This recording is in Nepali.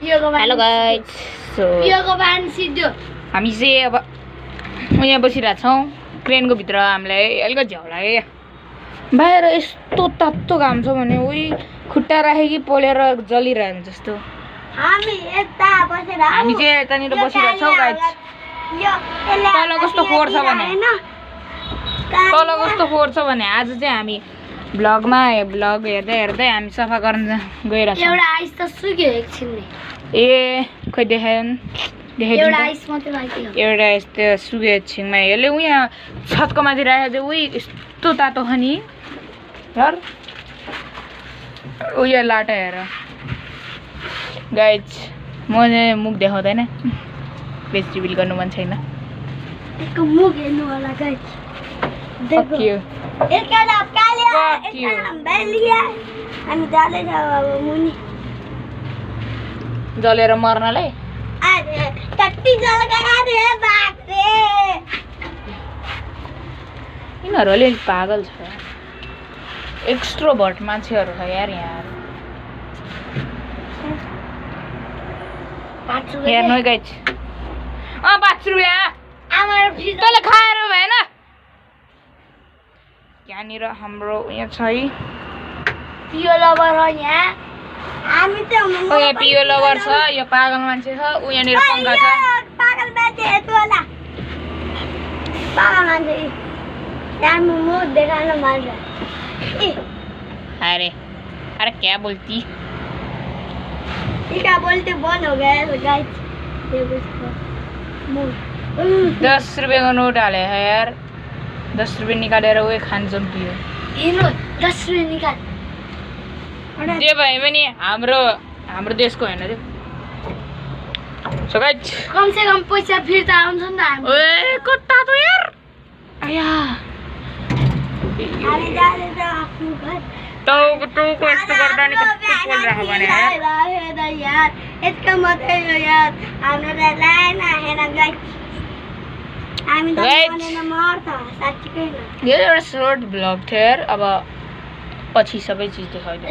हेलो गाइज सो हामी चाहिँ अब यहाँ बसिरहेको छौँ क्रेनको भित्र हामीलाई अलिकति झ्याउ लाग्यो क्या बाहिर यस्तो तातो घाम छ भने उही खुट्टा राखे कि पोलेर जलिरहेको जस्तो हामी चाहिँ यतानिर बसिरहेको छौँ गाइज तल कस्तो फोहोर छ भने आज चाहिँ हामी भ्लग हेर्दै हेर्दै हामी सफा गर्न गइरहेको छौँ एउटा आइस त सुक्यो एकछिन ए खोइ एउटा यस्तो सुके छिङमा यसले उहाँ छतको माथि राखेको थियो उही यस्तो तातो छ नि हेर उयो लाटा हेर गाइज म चाहिँ मुख देखाउँदैन बेस रिभिल गर्नु मन छैन मुख हेर्नु होला गाइस देखियो जलेर मर्नलाई यिनीहरू पागल छ एक्सट्रोभर्ट मान्छेहरू छ यार यहाँ हेर्नु गाइज 5 रुपियाँ तँले खाएर भएन यहाँनिर हाम्रो यहाँ छ है पियो लभर हो यहाँ यहाँ पियो लभर छ यो पागल मान्छे छ उ यहाँनिर पङ्खा छ पागल मान्छे यस्तो होला पागल मान्छे यहाँ मुख देखाउन मान्छ अरे अरे क्या बोलती क्या बोलते बंद हो गया गाइस 10 रुपियाँ को नोट हाले है यार 10 रुपियाँ निकालेर उही खान्छौँ पियो हेर्नु 10 रुपियाँ निकाल जे भए पनि हाम्रो देशको हैन त्यो सो गाइस कम से कम पैसा फिर्ता आउँछ नि त हामी ओए कता त यार आया हामी जाने त आफ्नो घर टाउको यस्तो गर्दा नि कस्तो पोल राख भने यार यसको मात्रै हो यार हाम्रो त लाइन हेर गाइस हामी त बनेन मर्छ साच्चै यो एउटा शॉर्ट ब्लॉग थियो यार अब पछि सबै चीज देखाउँदै